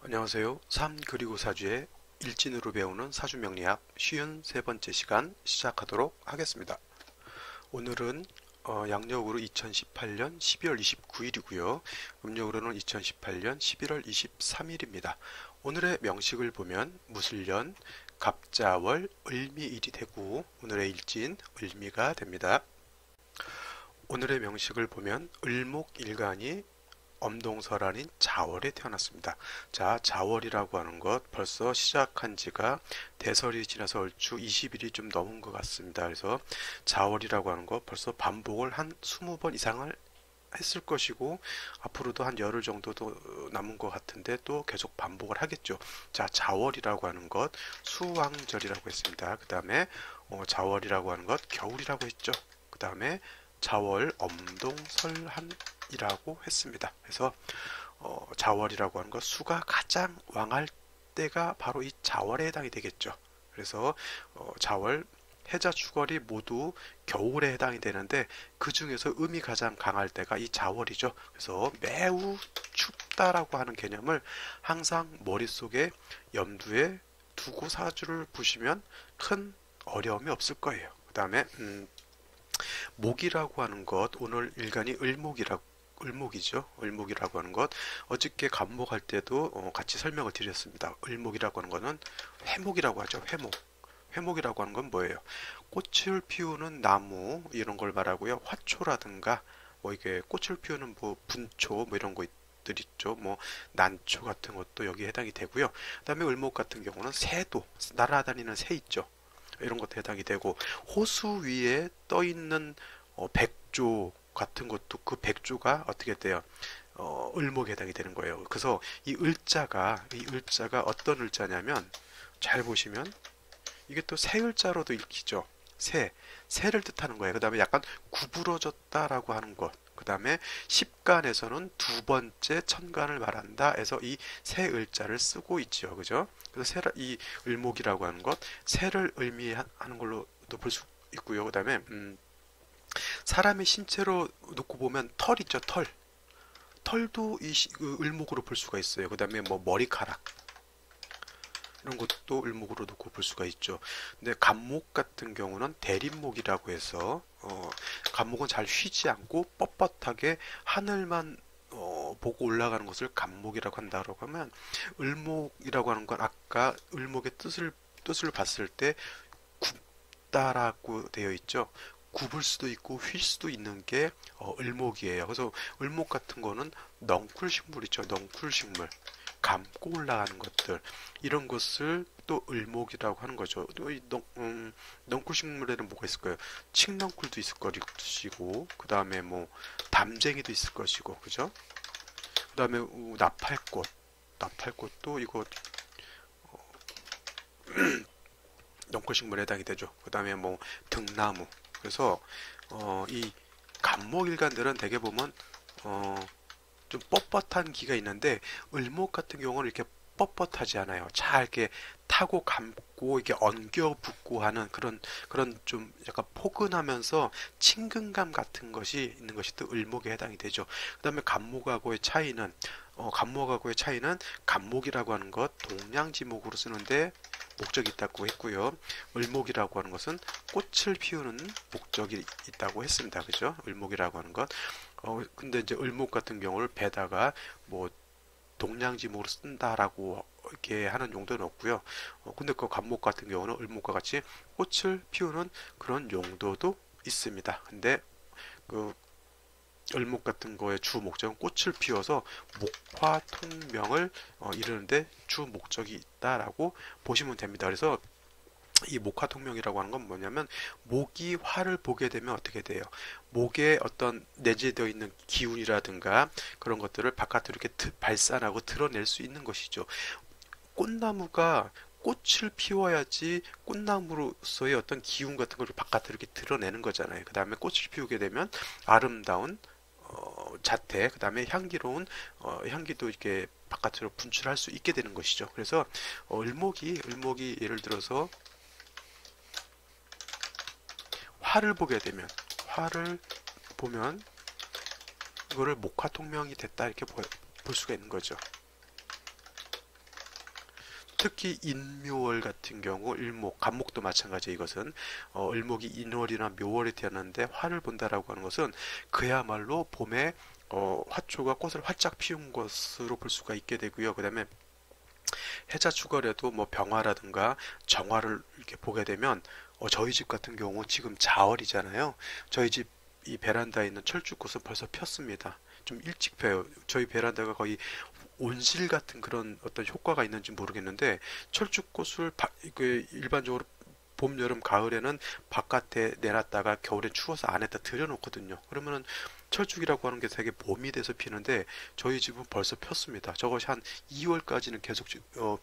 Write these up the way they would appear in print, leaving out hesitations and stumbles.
안녕하세요. 3 그리고 4주의 일진으로 배우는 사주명리학 쉬운 세 번째 시간 시작하도록 하겠습니다. 오늘은 양력으로 2018년 12월 29일이고요. 음력으로는 2018년 11월 23일입니다. 오늘의 명식을 보면 무술년, 갑자월, 을미일이 되고 오늘의 일진 을미가 됩니다. 오늘의 명식을 보면 을목일간이 엄동설 아닌 자월에 태어났습니다. 자, 자월이라고 하는 것 벌써 시작한 지가 대설이 지나서 얼추 20일이 좀 넘은 것 같습니다. 그래서 자월이라고 하는 것 벌써 반복을 한 20번 이상을 했을 것이고 앞으로도 한 열흘 정도도 남은 것 같은데 또 계속 반복을 하겠죠. 자, 자월이라고 하는 것 수왕절이라고 했습니다. 그 다음에 자월이라고 하는 것 겨울이라고 했죠. 그 다음에 자월 엄동설한이라고 했습니다. 그래서 자월이라고 하는 것 수가 가장 왕할 때가 바로 이 자월에 해당이 되겠죠. 그래서 자월 해자 축월이 모두 겨울에 해당이 되는데 그 중에서 음이 가장 강할 때가 이 자월이죠. 그래서 매우 춥다라고 하는 개념을 항상 머릿속에 염두에 두고 사주를 보시면 큰 어려움이 없을 거예요. 그 다음에 목이라고 하는 것 오늘 일간이 을목이죠. 을목이라고 하는 것 어저께 간목할 때도 같이 설명을 드렸습니다. 을목이라고 하는 것은 회목이라고 하죠. 회목이라고 하는 건 뭐예요? 꽃을 피우는 나무 이런 걸 말하고요. 화초라든가 뭐 이게 꽃을 피우는 뭐 분초 뭐 이런 것들 있죠. 뭐 난초 같은 것도 여기에 해당이 되고요. 그다음에 을목 같은 경우는 새도 날아다니는 새 있죠. 이런 것도 해당이 되고 호수 위에 떠 있는 백조 같은 것도 그 백조가 어떻게 돼요? 을목에 해당이 되는 거예요. 그래서 이 을자가 어떤 을자냐면 잘 보시면 이게 또 새 을자로도 읽히죠. 새를 뜻하는 거예요. 그 다음에 약간 구부러졌다라고 하는 것. 그 다음에 십간에서는 두 번째 천간을 말한다 해서 이 새 을자를 쓰고 있죠. 그죠? 그래서 이 을목이라고 하는 것, 새를 의미하는 걸로도 볼 수 있고요. 그 다음에 사람의 신체로 놓고 보면 털 있죠. 털도 그 을목으로 볼 수가 있어요. 그 다음에 뭐 머리카락 이런 것도 을목으로 놓고 볼 수가 있죠. 근데 갑목 같은 경우는 대립목이라고 해서 갑목은 잘 쉬지 않고 뻣뻣하게 하늘만 보고 올라가는 것을 갑목이라고 한다고 하면 을목이라고 하는 건 아까 을목의 뜻을 봤을 때 굽다라고 되어 있죠. 굽을 수도 있고 휠 수도 있는 게 을목이에요. 그래서 을목 같은 거는 넝쿨식물 있죠. 넝쿨식물. 감고 올라가는 것들 이런 것을 또 을목이라고 하는 거죠. 또이 넝쿨식물에는 뭐가 있을까요? 칡넝쿨도 있을 것이고 그 다음에 뭐 담쟁이도 있을 것이고 그죠? 그 다음에 나팔꽃도 이거 넝쿨식물에 해당이 되죠. 그 다음에 뭐 등나무 그래서 이 갑목일간들은 대개 보면 좀 뻣뻣한 기가 있는데 을목 같은 경우는 이렇게 뻣뻣하지 않아요. 잘 이렇게 타고 감고 이렇게 엉겨 붙고 하는 그런 좀 약간 포근하면서 친근감 같은 것이 있는 것이 또 을목에 해당이 되죠. 그다음에 갑목하고의 차이는 갑목이라고 하는 것 동량지목으로 쓰는데 목적이 있다고 했고요. 을목이라고 하는 것은 꽃을 피우는 목적이 있다고 했습니다. 그죠? 을목이라고 하는 것. 근데 이제 을목 같은 경우를 배다가 뭐 동량지목으로 쓴다라고 이렇게 하는 용도는 없고요. 근데 그 갑목 같은 경우는 을목과 같이 꽃을 피우는 그런 용도도 있습니다. 근데 그 을목 같은 거의 주 목적은 꽃을 피워서 목화 통명을 이루는데 주 목적이 있다라고 보시면 됩니다. 그래서 이 목화통명이라고 하는 건 뭐냐면 목이 화를 보게 되면 어떻게 돼요? 목에 어떤 내재되어 있는 기운이라든가 그런 것들을 바깥으로 이렇게 발산하고 드러낼 수 있는 것이죠. 꽃나무가 꽃을 피워야지 꽃나무로서의 어떤 기운 같은 걸 바깥으로 이렇게 드러내는 거잖아요. 그 다음에 꽃을 피우게 되면 아름다운 자태, 그 다음에 향기도 이렇게 바깥으로 분출할 수 있게 되는 것이죠. 그래서 을목이 예를 들어서 화를 보면 이거를 목화통명이 됐다 이렇게 볼 수가 있는 거죠. 특히 인묘월 같은 경우 을목, 간목도 마찬가지. 이것은 을목이 인월이나 묘월에 태어났는데 화를 본다라고 하는 것은 그야말로 봄에 화초가 꽃을 활짝 피운 것으로 볼 수가 있게 되고요. 그다음에 해자 축월에도 뭐 병화라든가 정화를 이렇게 보게 되면 저희 집 같은 경우 지금 자월이잖아요. 저희 집 이 베란다에 있는 철쭉꽃은 벌써 폈습니다. 좀 일찍 펴요. 저희 베란다가 거의 온실 같은 그런 어떤 효과가 있는지 모르겠는데 철쭉꽃을 일반적으로 봄, 여름, 가을에는 바깥에 내놨다가 겨울에 추워서 안에다 들여놓거든요. 그러면은 철쭉이라고 하는 게 되게 봄이 돼서 피는데 저희 집은 벌써 폈습니다. 저것이 한 2월까지는 계속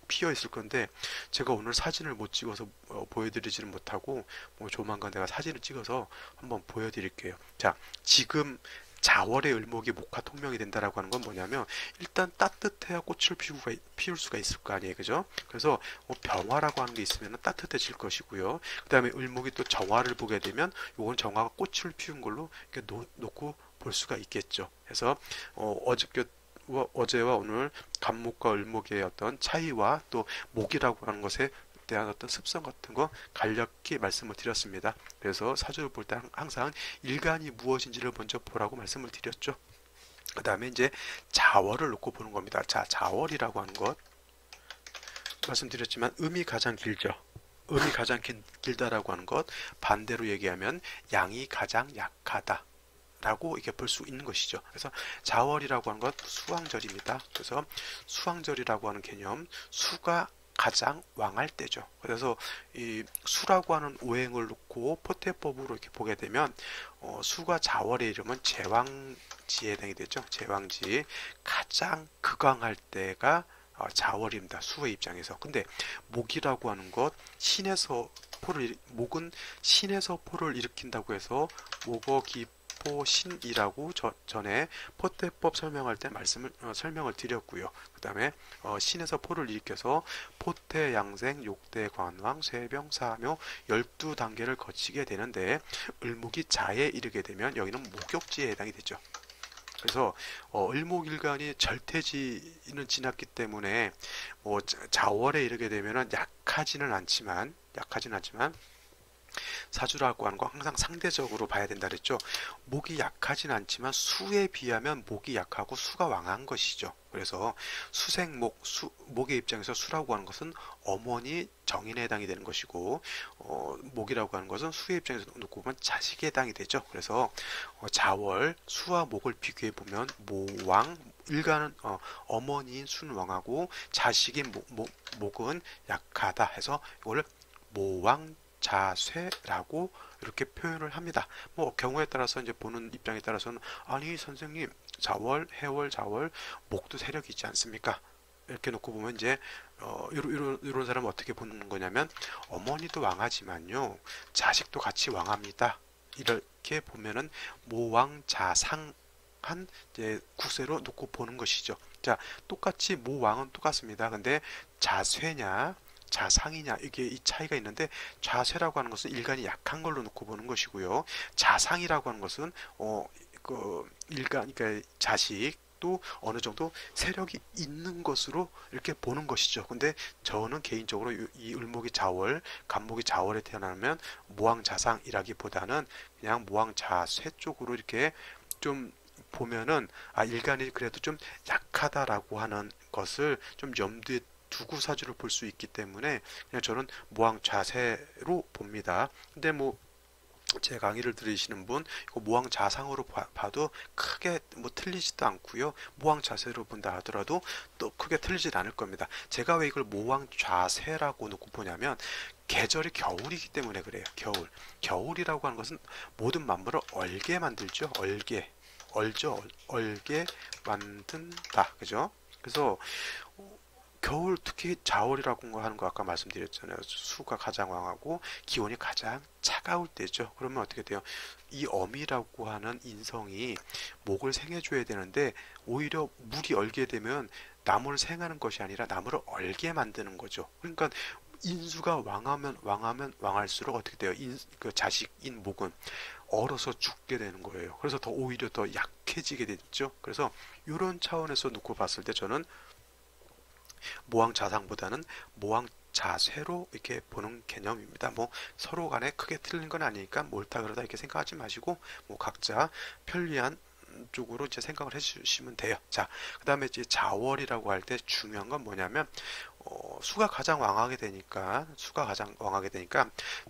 피어 있을 건데 제가 오늘 사진을 못 찍어서 보여드리지는 못하고 뭐 조만간 내가 사진을 찍어서 한번 보여드릴게요. 자, 지금 자월의 을목이 목화 통명이 된다라고 하는 건 뭐냐면 일단 따뜻해야 꽃을 피울 수가 있을 거 아니에요, 그죠? 그래서 병화라고 하는 게 있으면 따뜻해질 것이고요. 그 다음에 을목이 또 정화를 보게 되면 요건 정화가 꽃을 피운 걸로 이렇게 놓고 볼 수가 있겠죠. 그래서 어제와 오늘 간목과 을목의 어떤 차이와 또 목이라고 하는 것에 대한 어떤 습성 같은 거 간략히 말씀을 드렸습니다. 그래서 사주를 볼 때 항상 일간이 무엇인지를 먼저 보라고 말씀을 드렸죠. 그 다음에 이제 자월을 놓고 보는 겁니다. 자, 자월이라고 하는 것 말씀드렸지만 음이 가장 길죠. 음이 가장 길다라고 하는 것, 반대로 얘기하면 양이 가장 약하다 라고 이렇게 볼 수 있는 것이죠. 그래서 자월이라고 하는 것 수왕절입니다. 그래서 수왕절이라고 하는 개념, 수가 가장 왕할 때죠. 그래서 이 수라고 하는 오행을 놓고 포태법으로 이렇게 보게 되면 수가 자월의 이름은 제왕지에 해당이 되죠. 제왕지 가장 극왕할 때가 자월입니다. 수의 입장에서. 근데 목이라고 하는 것 목은 신에서 포를 일으킨다고 해서 목어 기포신이라고 전에 포태법 설명할 때 설명을 드렸고요. 그 다음에 신에서 포를 일으켜서 포태, 양생, 욕대, 관왕, 쇠병, 사묘 12단계를 거치게 되는데 을목이 자에 이르게 되면 여기는 목욕지에 해당이 되죠. 그래서 을목일간이 절퇴지는 지났기 때문에 자월에 이르게 되면 약하지는 않지만 사주라고 하는 거 항상 상대적으로 봐야 된다 그랬죠. 목이 약하진 않지만 수에 비하면 목이 약하고 수가 왕한 것이죠. 그래서 수생목, 목의 입장에서 수라고 하는 것은 어머니 정인에 해당이 되는 것이고 목이라고 하는 것은 수의 입장에서 놓고 보면 자식에 해당이 되죠. 그래서 자월, 수와 목을 비교해 보면 모왕, 일간은 어머니인 수는 왕하고 자식인 목은 약하다 해서 이걸 모왕 자쇠라고 이렇게 표현을 합니다. 뭐 경우에 따라서 이제 보는 입장에 따라서는 아니 선생님 자월, 해월, 자월 목도 세력이 있지 않습니까? 이렇게 놓고 보면 이제 이런 사람은 어떻게 보는 거냐면 어머니도 왕하지만요 자식도 같이 왕합니다. 이렇게 보면은 모왕자상한 이제 구세로 놓고 보는 것이죠. 자, 똑같이 모왕은 똑같습니다. 근데 자쇠냐 자상이냐 이게 이 차이가 있는데 자쇠라고 하는 것은 일간이 약한 걸로 놓고 보는 것이고요. 자상이라고 하는 것은 일간 그러니까 자식도 어느 정도 세력이 있는 것으로 이렇게 보는 것이죠. 근데 저는 개인적으로 이 을목이 자월, 간목이 자월에 태어나면 모왕자상이라기보다는 그냥 모왕자쇠 쪽으로 이렇게 좀 보면은 일간이 그래도 좀 약하다라고 하는 것을 좀 염두에 두고 사주를 볼 수 있기 때문에 그냥 저는 모왕 자세로 봅니다. 근데 뭐 제 강의를 들으시는 분 이거 모왕 자상으로 봐도 크게 뭐 틀리지도 않고요. 모왕 자세로 본다 하더라도 또 크게 틀리지 않을 겁니다. 제가 왜 이걸 모왕 자세라고 놓고 보냐면 계절이 겨울이기 때문에 그래요. 겨울이라고 하는 것은 모든 만물을 얼게 만들죠. 얼게 만든다. 그죠? 그래서 겨울 특히 자월이라고 하는 거 아까 말씀드렸잖아요. 수가 가장 왕하고 기온이 가장 차가울 때죠. 그러면 어떻게 돼요? 이 어미라고 하는 인성이 목을 생해줘야 되는데 오히려 물이 얼게 되면 나무를 생하는 것이 아니라 나무를 얼게 만드는 거죠. 그러니까 인수가 왕하면 왕할수록 어떻게 돼요? 그 자식인 목은 얼어서 죽게 되는 거예요. 그래서 오히려 더 약해지게 되죠. 그래서 이런 차원에서 놓고 봤을 때 저는 모항자상보다는 모항자쇠로 이렇게 보는 개념입니다. 뭐 서로 간에 크게 틀린 건 아니니까 옳다 그러다 이렇게 생각하지 마시고 뭐 각자 편리한 쪽으로 이제 생각을 해주시면 돼요. 자, 그 다음에 이제 자월이라고 할 때 중요한 건 뭐냐면 수가 가장 왕하게 되니까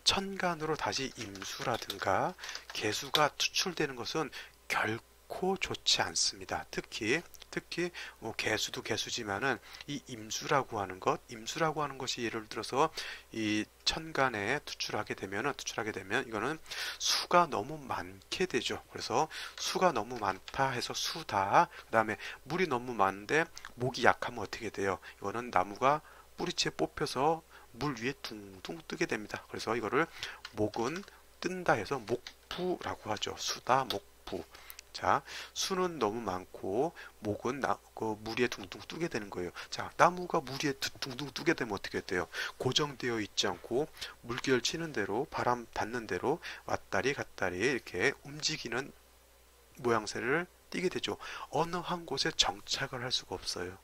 천간으로 다시 임수라든가 개수가 투출되는 것은 결코 좋지 않습니다. 특히 뭐 개수도 개수지만은 이 임수라고 하는 것이 예를 들어서 이 천간에 투출하게 되면 이거는 수가 너무 많게 되죠. 그래서 수가 너무 많다 해서 수다. 그다음에 물이 너무 많은데 목이 약하면 어떻게 돼요? 이거는 나무가 뿌리채 뽑혀서 물 위에 둥둥 뜨게 됩니다. 그래서 이거를 목은 뜬다 해서 목부라고 하죠. 수다, 목부. 자, 수는 너무 많고 목은 물 위에 둥둥 뜨게 되는 거예요. 자, 나무가 물 위에 둥둥 뜨게 되면 어떻게 돼요? 고정되어 있지 않고 물결 치는 대로 바람 닿는 대로 왔다리 갔다리 이렇게 움직이는 모양새를 띠게 되죠. 어느 한 곳에 정착을 할 수가 없어요.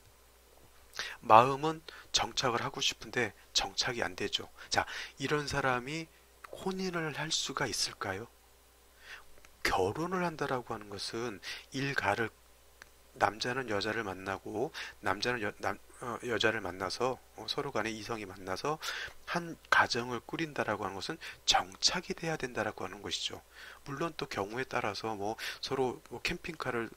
마음은 정착을 하고 싶은데 정착이 안 되죠. 자, 이런 사람이 혼인을 할 수가 있을까요? 결혼을 한다라고 하는 것은 일가를 남자는 여자를 만나고 남자는 여자를 만나서 서로 간에 이성이 만나서 한 가정을 꾸린다라고 하는 것은 정착이 돼야 된다라고 하는 것이죠. 물론 또 경우에 따라서 뭐 서로 뭐 캠핑카를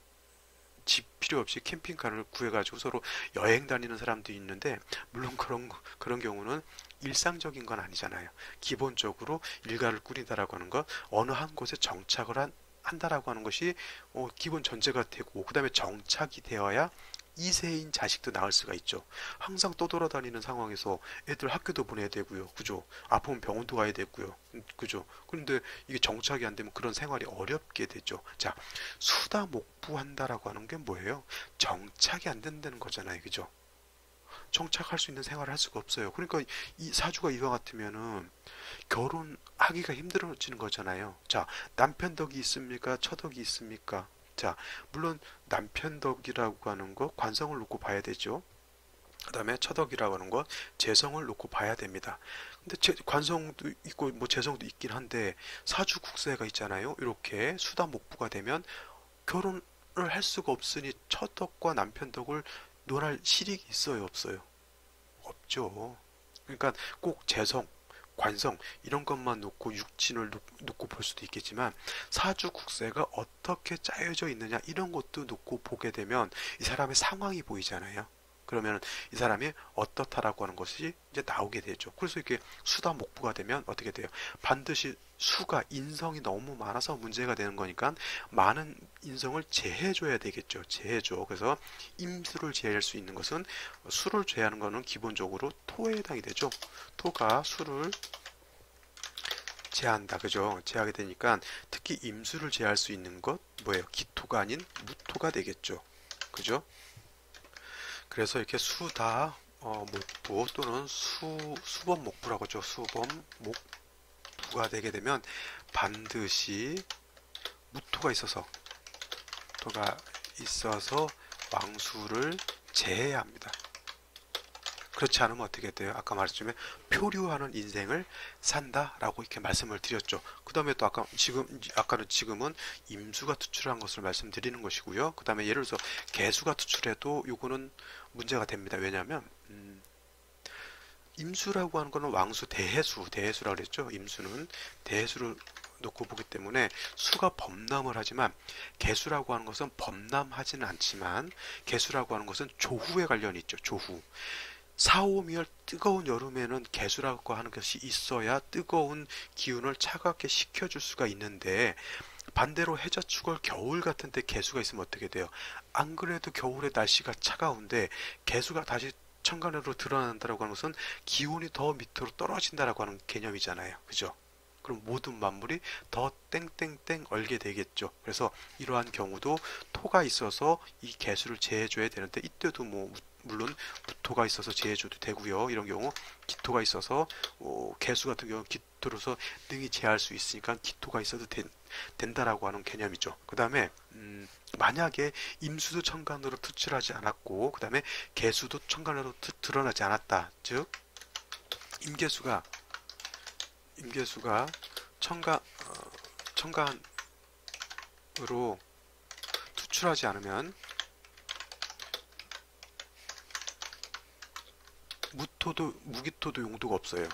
집 필요 없이 캠핑카를 구해가지고 서로 여행 다니는 사람도 있는데 물론 그런 경우는 일상적인 건 아니잖아요. 기본적으로 일가를 꾸린다라고 하는 것 어느 한 곳에 정착을 한다라고 하는 것이 기본 전제가 되고 그 다음에 정착이 되어야 이세인 자식도 낳을 수가 있죠. 항상 떠돌아다니는 상황에서 애들 학교도 보내야 되고요. 그죠? 아프면 병원도 가야 되고요. 그죠? 그런데 이게 정착이 안 되면 그런 생활이 어렵게 되죠. 자, 수다목부한다라고 하는 게 뭐예요? 정착이 안 된다는 거잖아요. 그죠? 정착할 수 있는 생활을 할 수가 없어요. 그러니까 이 사주가 이와 같으면은 결혼하기가 힘들어지는 거잖아요. 자, 남편 덕이 있습니까? 처덕이 있습니까? 자, 물론 남편 덕이라고 하는 거 관성을 놓고 봐야 되죠. 그 다음에 처덕이라고 하는 것 재성을 놓고 봐야 됩니다. 근데 관성도 있고 뭐 재성도 있긴 한데 사주 국세가 있잖아요. 이렇게 수다목부가 되면 결혼을 할 수가 없으니 처덕과 남편 덕을 논할 실익이 있어요, 없어요? 없죠. 그러니까 꼭 재성, 관성 이런 것만 놓고 육친을 놓고 볼 수도 있겠지만 사주 국세가 어떻게 짜여져 있느냐 이런 것도 놓고 보게 되면 이 사람의 상황이 보이잖아요. 그러면 이 사람이 어떻다라고 하는 것이 이제 나오게 되죠. 그래서 이렇게 수다목부가 되면 어떻게 돼요? 반드시 수가 인성이 너무 많아서 문제가 되는 거니까 많은 인성을 제해줘야 되겠죠. 제해줘. 그래서 임수를 제할 수 있는 것은 수를 제하는 거는 기본적으로 토에 해당이 되죠. 토가 수를 제한다. 그죠? 제하게 되니까 특히 임수를 제할 수 있는 것 뭐예요? 기토가 아닌 무토가 되겠죠. 그죠? 그래서 이렇게 수다 목부 또는 수범 목부라고 하죠. 수범 목부가 되게 되면 반드시 무토가 있어서 왕수를 제해야 합니다. 그렇지 않으면 어떻게 돼요? 아까 말했지만 표류하는 인생을 산다라고 이렇게 말씀을 드렸죠. 그 다음에 또 지금은 임수가 투출한 것을 말씀드리는 것이고요. 그 다음에 예를 들어서 개수가 투출해도 요거는 문제가 됩니다. 왜냐하면 임수라고 하는 거는 왕수 대해수라고 그랬죠. 임수는 대해수를 놓고 보기 때문에 수가 범람을 하지만 개수라고 하는 것은 범람하지는 않지만 개수라고 하는 것은 조후에 관련이 있죠. 조후. 4, 5미열 뜨거운 여름에는 개수라고 하는 것이 있어야 뜨거운 기운을 차갑게 식혀줄 수가 있는데 반대로 해저축월 겨울 같은 데 개수가 있으면 어떻게 돼요? 안 그래도 겨울에 날씨가 차가운데 개수가 다시 천간으로 드러난다고 하는 것은 기온이 더 밑으로 떨어진다라고 하는 개념이잖아요. 그죠? 그럼 모든 만물이 더 땡땡땡 얼게 되겠죠. 그래서 이러한 경우도 토가 있어서 이 개수를 제해줘야 되는데 이때도 뭐 물론 무토가 있어서 제해줘도 되고요. 이런 경우 기토가 있어서 개수 같은 경우 기토로서 능히 제할 수 있으니까 기토가 있어도 된다라고 하는 개념이죠. 그 다음에 만약에 임수도 천간으로 투출하지 않았고 그 다음에 개수도 천간으로 드러나지 않았다. 즉 임계수가 천간으로 투출하지 않으면 무기토도 용도가 없어요.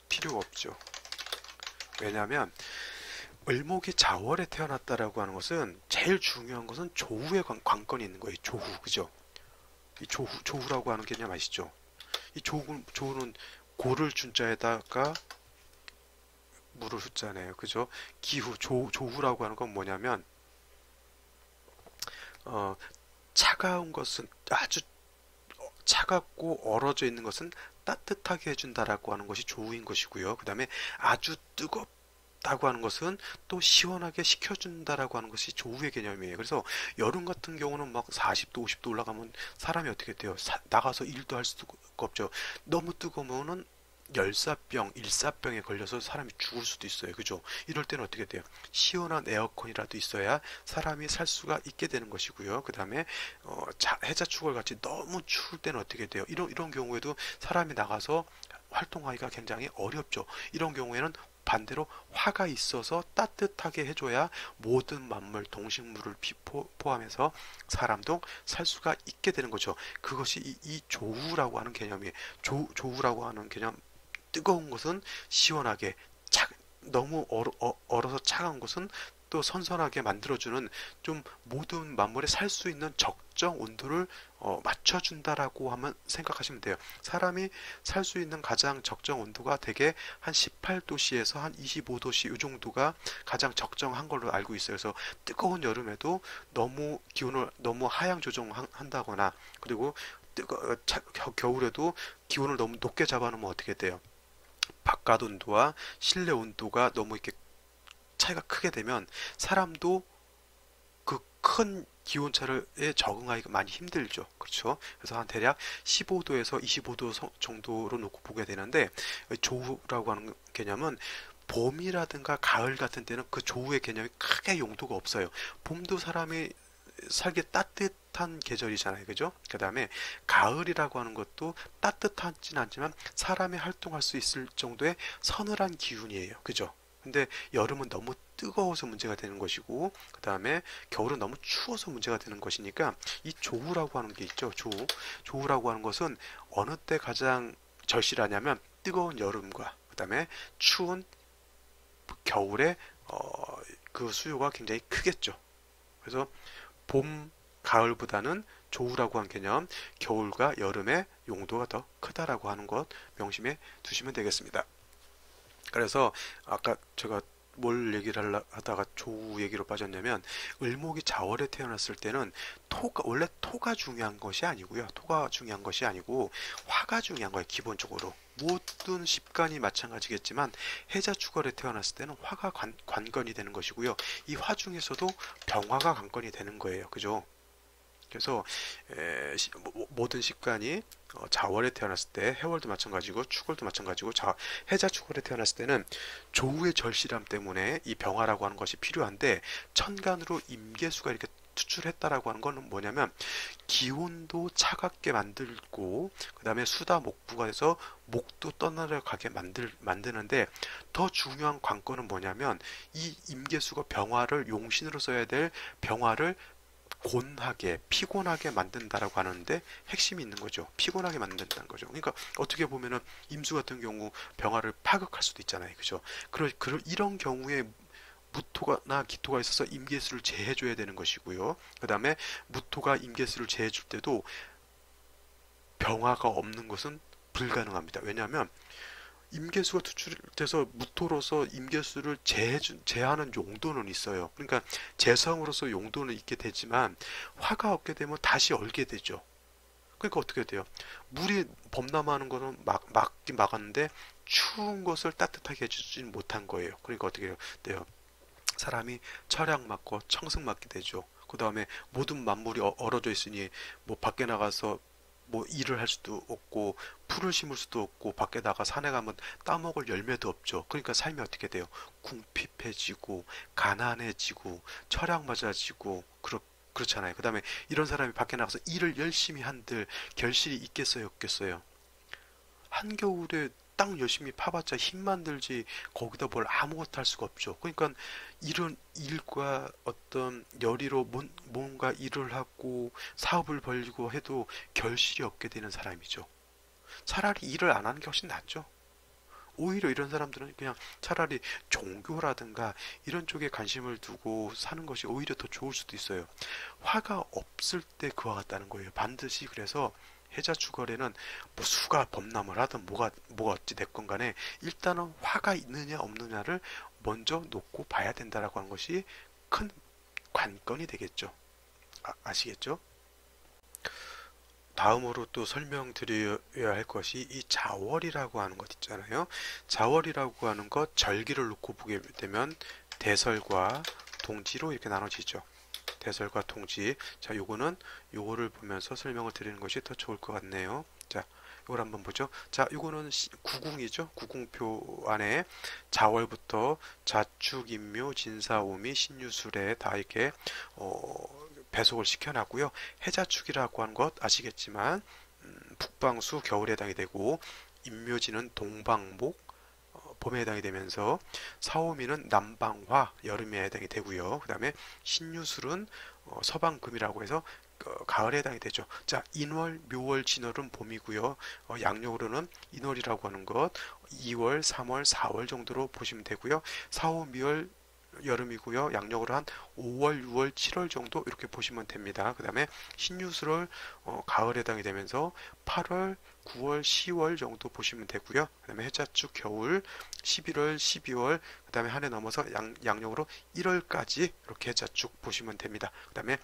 필요가 없죠. 왜냐하면 을목이 자월에 태어났다라고 하는 것은 제일 중요한 것은 조후의 관건이 있는 거예요. 조후, 그죠? 이 조후라고 하는 개념 아시죠? 이 조후는 고를 준자에다가 물을 숫자네요. 그죠? 기후, 조후라고 하는 건 뭐냐면 차가운 것은 아주 차갑고 얼어져 있는 것은 따뜻하게 해준다라고 하는 것이 조우인 것이고요. 그 다음에 아주 뜨겁다고 하는 것은 또 시원하게 식혀준다라고 하는 것이 조우의 개념이에요. 그래서 여름 같은 경우는 막 40도, 50도 올라가면 사람이 어떻게 돼요? 나가서 일도 할 수가 없죠. 너무 뜨거우면은 열사병, 일사병에 걸려서 사람이 죽을 수도 있어요. 그죠? 이럴 때는 어떻게 돼요? 시원한 에어컨이라도 있어야 사람이 살 수가 있게 되는 것이고요. 그 다음에 해자축월 같이 너무 추울 때는 어떻게 돼요? 이런 경우에도 사람이 나가서 활동하기가 굉장히 어렵죠. 이런 경우에는 반대로 화가 있어서 따뜻하게 해줘야 모든 만물, 동식물을 포함해서 사람도 살 수가 있게 되는 거죠. 그것이 이 조우라고 하는 개념이에요. 조우라고 하는 개념, 뜨거운 것은 시원하게, 너무 얼어서 차가운 것은 또 선선하게 만들어주는, 좀 모든 만물에 살 수 있는 적정 온도를 맞춰준다라고 하면 생각하시면 돼요. 사람이 살 수 있는 가장 적정 온도가 대개 한 18도씨에서 한 25도씨 이 정도가 가장 적정한 걸로 알고 있어요. 그래서 뜨거운 여름에도 너무 기온을 너무 하향 조정한다거나, 그리고 겨울에도 기온을 너무 높게 잡아놓으면 어떻게 돼요? 바깥 온도와 실내 온도가 너무 이렇게 차이가 크게 되면 사람도 그 큰 기온차에 적응하기가 많이 힘들죠. 그렇죠? 그래서 한 대략 15도에서 25도 정도로 놓고 보게 되는데, 조우라고 하는 개념은 봄이라든가 가을 같은 때는 그 조우의 개념이 크게 용도가 없어요. 봄도 사람이 살기 따뜻한 계절이잖아요. 그죠? 그 다음에 가을이라고 하는 것도 따뜻하진 않지만 사람이 활동할 수 있을 정도의 서늘한 기운이에요. 그죠? 근데 여름은 너무 뜨거워서 문제가 되는 것이고, 그 다음에 겨울은 너무 추워서 문제가 되는 것이니까, 이 조우라고 하는 게 있죠. 조우라고 하는 것은 어느 때 가장 절실하냐면 뜨거운 여름과 그 다음에 추운 겨울에 그 수요가 굉장히 크겠죠. 그래서 봄, 가을보다는 조우라고 한 개념, 겨울과 여름의 용도가 더 크다라고 하는 것 명심해 두시면 되겠습니다. 그래서 아까 제가 뭘 얘기를 하다가 조우 얘기로 빠졌냐면, 을목이 자월에 태어났을 때는 원래 토가 중요한 것이 아니고요. 토가 중요한 것이 아니고 화가 중요한 거예요. 기본적으로. 모든 십간이 마찬가지겠지만 해자축월에 태어났을 때는 화가 관건이 되는 것이고요. 이 화 중에서도 병화가 관건이 되는 거예요. 그죠? 그래서 모든 식간이 자월에 태어났을 때, 해월도 마찬가지고 축월도 마찬가지고, 해자축월에 태어났을 때는 조우의 절실함 때문에 이 병화라고 하는 것이 필요한데, 천간으로 임계수가 이렇게 투출했다라고 하는 거는 뭐냐면, 기온도 차갑게 만들고 그 다음에 수다 목부가 돼서 목도 떠내려가게 만드는데, 더 중요한 관건은 뭐냐면, 이 임계수가 병화를 용신으로 써야 될 병화를 곤하게, 피곤하게 만든다라고 하는데 핵심이 있는 거죠. 피곤하게 만든다는 거죠. 그러니까 어떻게 보면은 임수 같은 경우 병화를 파극할 수도 있잖아요. 그죠? 이런 경우에 무토나 기토가 있어서 임계수를 제해줘야 되는 것이고요. 그 다음에 무토가 임계수를 제해줄 때도 병화가 없는 것은 불가능합니다. 왜냐하면 임계수가 투출돼서 무토로서 임계수를 제하는 용도는 있어요. 그러니까 재성으로서 용도는 있게 되지만 화가 없게 되면 다시 얼게 되죠. 그러니까 어떻게 돼요? 물이 범람하는 거는 막긴 막았는데 추운 것을 따뜻하게 해주지 못한 거예요. 그러니까 어떻게 돼요? 사람이 철약 맞고 청승 맞게 되죠. 그 다음에 모든 만물이 얼어져 있으니 뭐 밖에 나가서 뭐 일을 할 수도 없고 풀을 심을 수도 없고 밖에 나가 산에 가면 따먹을 열매도 없죠. 그러니까 삶이 어떻게 돼요? 궁핍해지고 가난해지고 철학 맞아지고 그렇잖아요. 그 다음에 이런 사람이 밖에 나가서 일을 열심히 한들 결실이 있겠어요, 없겠어요? 한겨울에 땅 열심히 파봤자 힘만 들지 거기다 뭘 아무것도 할 수가 없죠. 그러니까 이런 일과 어떤 열의로 뭔가 일을 하고 사업을 벌리고 해도 결실이 없게 되는 사람이죠. 차라리 일을 안 하는 게 훨씬 낫죠. 오히려 이런 사람들은 그냥 차라리 종교라든가 이런 쪽에 관심을 두고 사는 것이 오히려 더 좋을 수도 있어요. 화가 없을 때 그와 같다는 거예요. 반드시. 그래서 해자축월에는 뭐 수가 범람을 하든 뭐가 어찌 됐건 간에 일단은 화가 있느냐 없느냐를 먼저 놓고 봐야 된다라고 하는 것이 큰 관건이 되겠죠. 아시겠죠? 다음으로 또 설명드려야 할 것이 이 자월이라고 하는 것 있잖아요. 자월이라고 하는 것 절기를 놓고 보게 되면 대설과 동지로 이렇게 나눠지죠. 대설과 동지. 자, 요거를 보면서 설명을 드리는 것이 더 좋을 것 같네요. 자, 이걸 한번 보죠. 자, 이거는 구궁이죠. 구궁표 안에 자월부터 자축, 인묘, 진사, 오미, 신유술에 다 이렇게 배속을 시켜놨고요. 해자축이라고 하는 것 아시겠지만 북방수 겨울에 해당이 되고 인묘지는 동방목 봄에 해당이 되면서 사오미는 남방화 여름에 해당이 되고요. 그 다음에 신유술은 서방금이라고 해서 가을에 해당이 되죠. 자, 인월, 묘월, 진월은 봄이고요. 양력으로는 인월이라고 하는 것 2월, 3월, 4월 정도로 보시면 되고요. 사오미월 여름이고요. 양력으로 한 5월, 6월, 7월 정도 이렇게 보시면 됩니다. 그 다음에 신유술을 가을에 해당이 되면서 8월, 9월, 10월 정도 보시면 되고요. 그 다음에 해자축 겨울 11월, 12월 그 다음에 한 해 넘어서 양력으로 1월까지 이렇게 해자축 보시면 됩니다. 그 다음에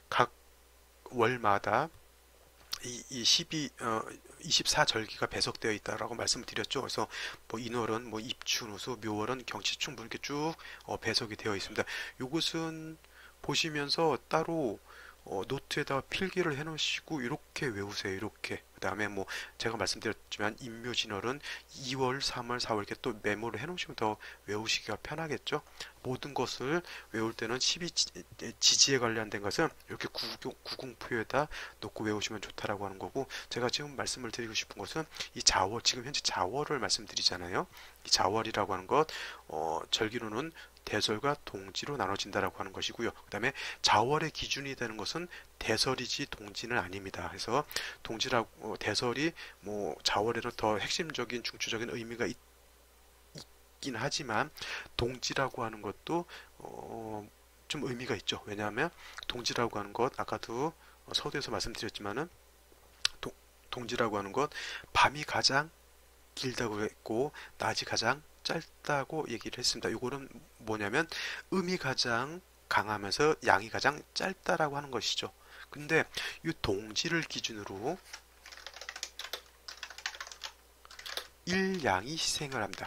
각 월마다 이 24절기가 배속되어 있다라고 말씀을 드렸죠. 그래서 뭐 인월은 뭐 입춘우수, 묘월은 경치충분 이렇게 쭉 배속이 되어 있습니다. 이것은 보시면서 따로 노트에다가 필기를 해 놓으시고 이렇게 외우세요. 이렇게. 그 다음에 뭐 제가 말씀드렸지만 인묘진월은 2월, 3월, 4월 이렇게 또 메모를 해 놓으시면 더 외우시기가 편하겠죠. 모든 것을 외울 때는 12지지에 관련된 것은 이렇게 구궁표에다 놓고 외우시면 좋다라고 하는 거고, 제가 지금 말씀을 드리고 싶은 것은 이 자월, 지금 현재 자월을 말씀드리잖아요. 이 자월이라고 하는 것 절기로는 대설과 동지로 나눠진다라고 하는 것이고요. 그 다음에 자월의 기준이 되는 것은 대설이지 동지는 아닙니다. 그래서 동지라고 대설이 뭐 자월에는 더 핵심적인 중추적인 의미가 있긴 하지만 동지라고 하는 것도 좀 의미가 있죠. 왜냐하면 동지라고 하는 것 아까도 서두에서 말씀드렸지만은 동지라고 하는 것 밤이 가장 길다고 했고 낮이 가장 짧다고 얘기를 했습니다. 이거는 뭐냐면 음이 가장 강하면서 양이 가장 짧다라고 하는 것이죠. 근데 이 동지를 기준으로 일양이 희생을 합니다.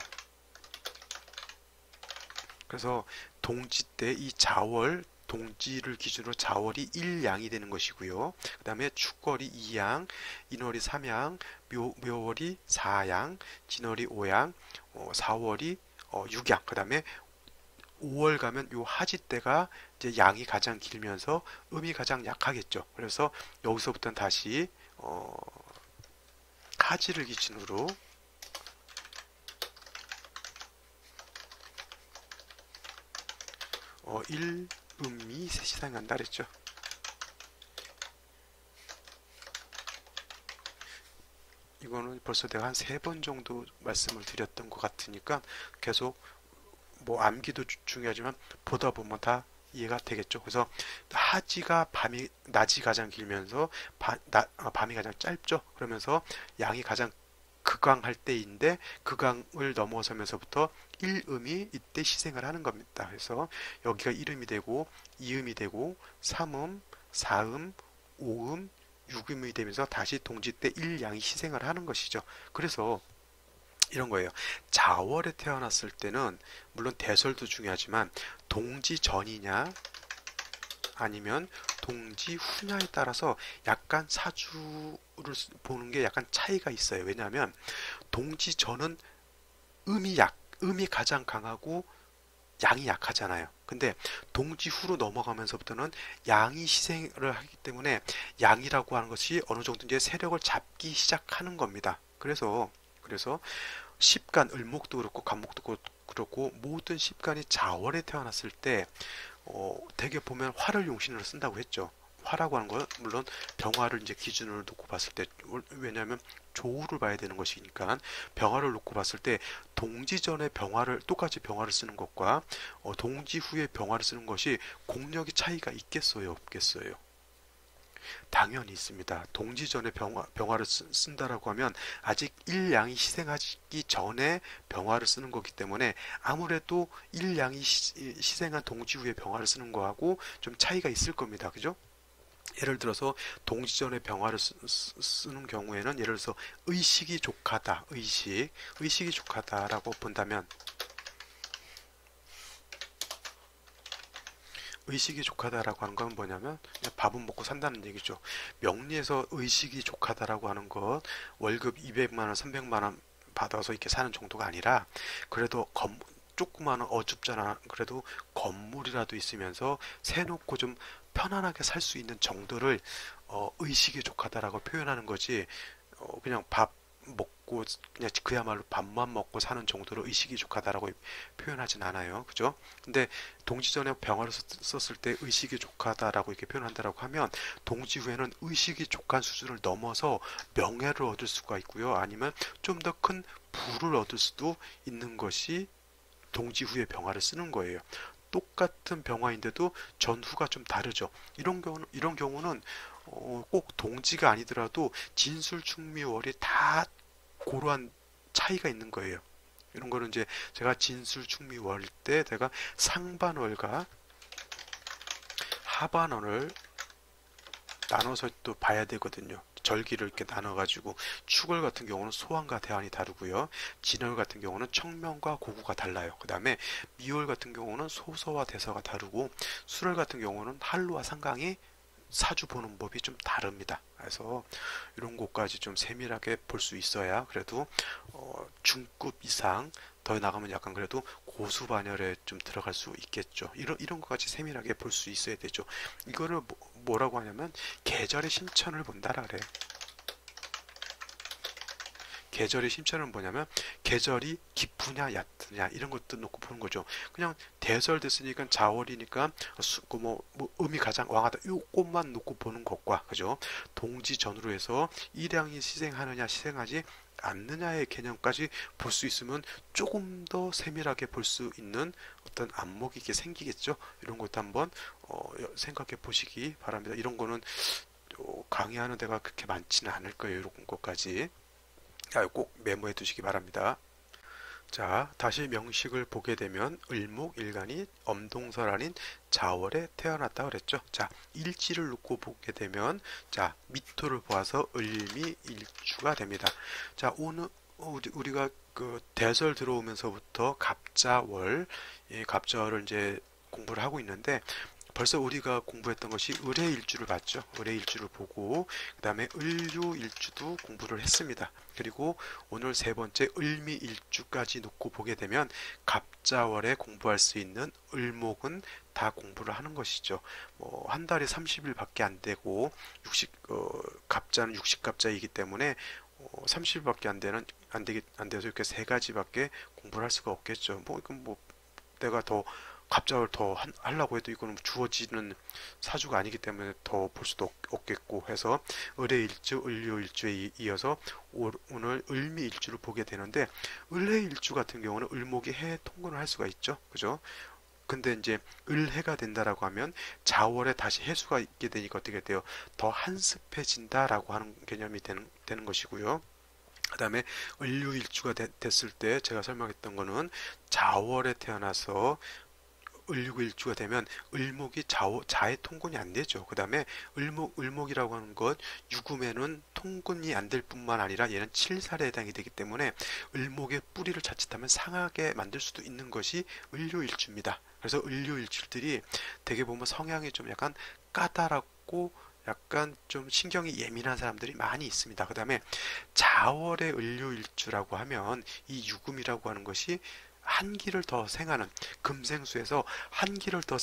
그래서 동지 때 이 자월 동지를 기준으로 자월이 1양이 되는 것이고요. 그 다음에 축월이 2양, 인월이 3양, 묘월이 4양, 진월이 5양, 4월이 6양. 그 다음에 5월 가면 요 하지 때가 이제 양이 가장 길면서 음이 가장 약하겠죠. 그래서 여기서부터는 다시 하지를 기준으로 1음이 시상한다 그랬죠. 이거는 벌써 내가 한 3번 정도 말씀을 드렸던 것 같으니까 계속 뭐 암기도 중요하지만 보다 보면 다 이해가 되겠죠. 그래서 하지가 낮이 가장 길면서 밤이 가장 짧죠. 그러면서 양이 가장 극강할 때인데 극강을 넘어서면서부터 1음이 이때 시생을 하는 겁니다. 그래서 여기가 1음이 되고 2음이 되고 3음, 4음, 5음, 6음이 되면서 다시 동지 때 1양이 시생을 하는 것이죠. 그래서 이런 거예요. 자월에 태어났을 때는 물론 대설도 중요하지만 동지 전이냐 아니면 동지 후냐에 따라서 약간 사주를 보는 게 약간 차이가 있어요. 왜냐하면 동지 전은 음이 가장 강하고 양이 약하잖아요. 근데 동지 후로 넘어가면서부터는 양이 희생을 하기 때문에 양이라고 하는 것이 어느 정도 이제 세력을 잡기 시작하는 겁니다. 그래서 십간, 을목도 그렇고 간목도 그렇고 모든 십간이 자월에 태어났을 때 대개 보면 화를 용신으로 쓴다고 했죠. 화라고 하는 건 물론 병화를 이제 기준으로 놓고 봤을 때 왜냐하면 조우를 봐야 되는 것이니까 병화를 놓고 봤을 때 동지 전에 병화를 똑같이 병화를 쓰는 것과 동지 후에 병화를 쓰는 것이 공력의 차이가 있겠어요, 없겠어요? 당연히 있습니다. 동지 전에 병화를 쓴다라고 하면 아직 일양이 희생하기 전에 병화를 쓰는 거기 때문에 아무래도 일양이 희생한 동지 후에 병화를 쓰는 거하고 좀 차이가 있을 겁니다. 그죠? 예를 들어서 동지전에 병화를 쓰는 경우에는 예를 들어서 의식이 족하다, 의식이 족하다라고 본다면 의식이 족하다라고 하는 건 뭐냐면 그냥 밥은 먹고 산다는 얘기죠. 명리에서 의식이 족하다라고 하는 것 월급 200만 원, 300만 원 받아서 이렇게 사는 정도가 아니라 그래도 조그마한 어줍잖아. 그래도 건물이라도 있으면서 세놓고 좀 편안하게 살 수 있는 정도를 의식이 족하다라고 표현하는 거지. 그냥 밥 먹고 그냥 그야말로 밥만 먹고 사는 정도로 의식이 족하다라고 표현하진 않아요. 그죠? 근데 동지전에 병화를 썼을 때 의식이 족하다라고 이렇게 표현한다라고 하면 동지 후에는 의식이 족한 수준을 넘어서 명예를 얻을 수가 있고요. 아니면 좀 더 큰 부를 얻을 수도 있는 것이 동지 후에 병화를 쓰는 거예요. 똑같은 병화인데도 전후가 좀 다르죠. 이런 경우는 꼭 동지가 아니더라도 진술, 충미, 월이 다 고러한 차이가 있는 거예요. 이런 거는 이제 제가 진술, 충미, 월 때 제가 상반월과 하반월을 나눠서 또 봐야 되거든요. 절기를 이렇게 나눠가지고 축월 같은 경우는 소환과 대안이 다르고요. 진월 같은 경우는 청명과 고구가 달라요. 그 다음에 미월 같은 경우는 소서와 대서가 다르고 수월 같은 경우는 한루와 상강이 사주 보는 법이 좀 다릅니다. 그래서 이런 것까지 좀 세밀하게 볼 수 있어야 그래도 중급 이상 더 나가면 약간 그래도 고수반열에 좀 들어갈 수 있겠죠. 이런 것까지 세밀하게 볼 수 있어야 되죠. 이거를 뭐라고 하냐면 계절의 심천을 본다라 그래. 계절의 심천은 뭐냐면 계절이 깊으냐 얕으냐 이런 것도 놓고 보는 거죠. 그냥 대설 됐으니까 자월이니까 음이 가장 왕하다 요것만 놓고 보는 것과 그죠? 동지 전후로 해서 일양이 희생하느냐 희생하지 않느냐의 개념까지 볼 수 있으면 조금 더 세밀하게 볼 수 있는 어떤 안목이 이게 생기겠죠. 이런 것도 한번 생각해 보시기 바랍니다. 이런 거는 강의하는 데가 그렇게 많지는 않을 거예요. 이런 것까지. 꼭 메모해 두시기 바랍니다. 자, 다시 명식을 보게 되면 을목일간이 엄동설 아닌 자월에 태어났다 그랬죠. 자, 일지를 놓고 보게 되면 자, 미토를 보아서 을미일주가 됩니다. 자, 오늘 우리가 그 대설 들어오면서부터 갑자월, 갑자월을 이제 공부를 하고 있는데 벌써 우리가 공부했던 것이 을해일주를 봤죠. 을해일주를 보고 그 다음에 을유일주도 공부를 했습니다. 그리고 오늘 세 번째 을미일주까지 놓고 보게 되면 갑자월에 공부할 수 있는 을목은 다 공부를 하는 것이죠. 한 달에 30일밖에 안 되고 갑자는 60갑자이기 때문에 30일밖에 안 돼서 이렇게 세 가지밖에 공부를 할 수가 없겠죠. 이건 내가 더 갑자를 더 하려고 해도 이거는 주어지는 사주가 아니기 때문에 더 볼 수도 없겠고 해서 을해일주, 을유일주에 이어서 오늘 을미일주를 보게 되는데 을해일주 같은 경우는 을목이 해에 통근을 할 수가 있죠. 그죠? 근데 이제 을해가 된다라고 하면 자월에 다시 해수가 있게 되니까 어떻게 돼요? 더 한습해진다라고 하는 개념이 되는 것이고요. 그 다음에 을유일주가 됐을 때 제가 설명했던 거는 자월에 태어나서 을류일주가 되면 을목이 자해 통근이 안 되죠. 그 다음에 을목이라고 하는 것 유금에는 통근이 안 될 뿐만 아니라 얘는 칠살에 해당이 되기 때문에 을목의 뿌리를 자칫하면 상하게 만들 수도 있는 것이 을류일주입니다. 그래서 을류일주들이 되게 보면 성향이 좀 약간 까다롭고 약간 좀 신경이 예민한 사람들이 많이 있습니다. 그 다음에 자월의 을류일주라고 하면 이 유금이라고 하는 것이 한 기를 더 생하는 금생수에서 한 기를 더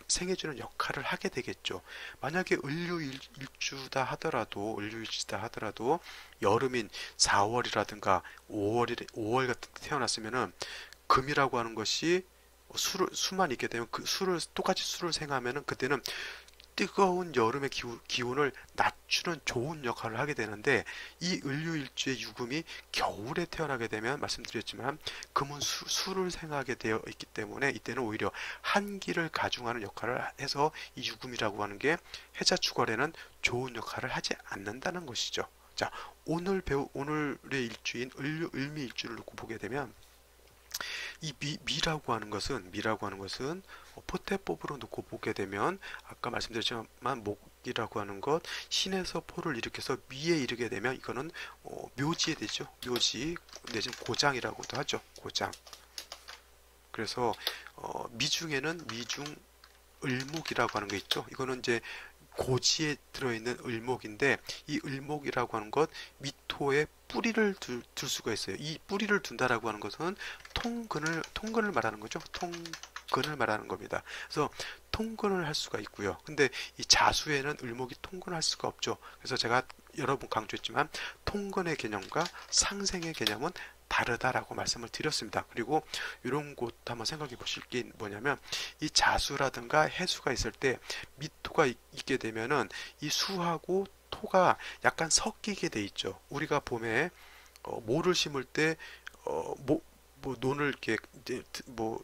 생해주는 역할을 하게 되겠죠. 만약에 을류일주다 하더라도 여름인 4월이라든가 5월 같은 때 태어났으면은 금이라고 하는 것이 수만 있게 되면 그 똑같이 수를 생하면은 그때는 뜨거운 여름의 기온을 낮추는 좋은 역할을 하게 되는데 이 을류일주의 유금이 겨울에 태어나게 되면 말씀드렸지만 금은 수를 생하게 되어 있기 때문에 이때는 오히려 한기를 가중하는 역할을 해서 이 유금이라고 하는 게 해자축월에는 좋은 역할을 하지 않는다는 것이죠. 자, 오늘의 일주인 을미일주를 놓고 보게 되면 이 미라고 하는 것은 포태법으로 놓고 보게 되면 아까 말씀드렸지만 목이라고 하는 것 신에서 포를 일으켜서 미에 이르게 되면 이거는 묘지에 되죠. 묘지 내지는 고장이라고도 하죠. 고장. 그래서 미중에는 미중 을목이라고 하는 게 있죠. 이거는 이제 고지에 들어있는 을목인데 이 을목이라고 하는 것 미토에 뿌리를 둘 수가 있어요. 이 뿌리를 둔다라고 하는 것은 통근을 말하는 거죠. 통근을 말하는 겁니다. 그래서 통근을 할 수가 있고요. 근데 이 자수에는 을목이 통근할 수가 없죠. 그래서 제가 여러 번 강조했지만 통근의 개념과 상생의 개념은 다르다라고 말씀을 드렸습니다. 그리고 이런 곳 한번 생각해 보실 게 뭐냐면 이 자수라든가 해수가 있을 때 미토가 있게 되면은 이 수하고 토가 약간 섞이게 돼 있죠. 우리가 봄에 모를 심을 때 논을 이렇게 뭐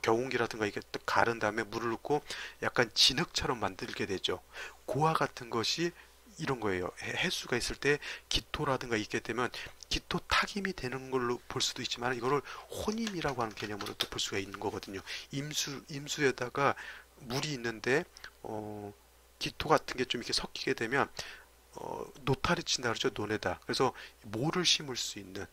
경운기라든가 이게 또 가른 다음에 물을 넣고 약간 진흙처럼 만들게 되죠. 고와 같은 것이 이런 거예요. 해수가 있을 때 기토라든가 있게 되면 기토 타김이 되는 걸로 볼 수도 있지만 이거를 혼임이라고 하는 개념으로 또 볼 수가 있는 거거든요. 임수에다가 물이 있는데 기토 같은 게 좀 이렇게 섞이게 되면 노타리 친다 그러죠. 논에다. 그래서 모를 심을 수 있는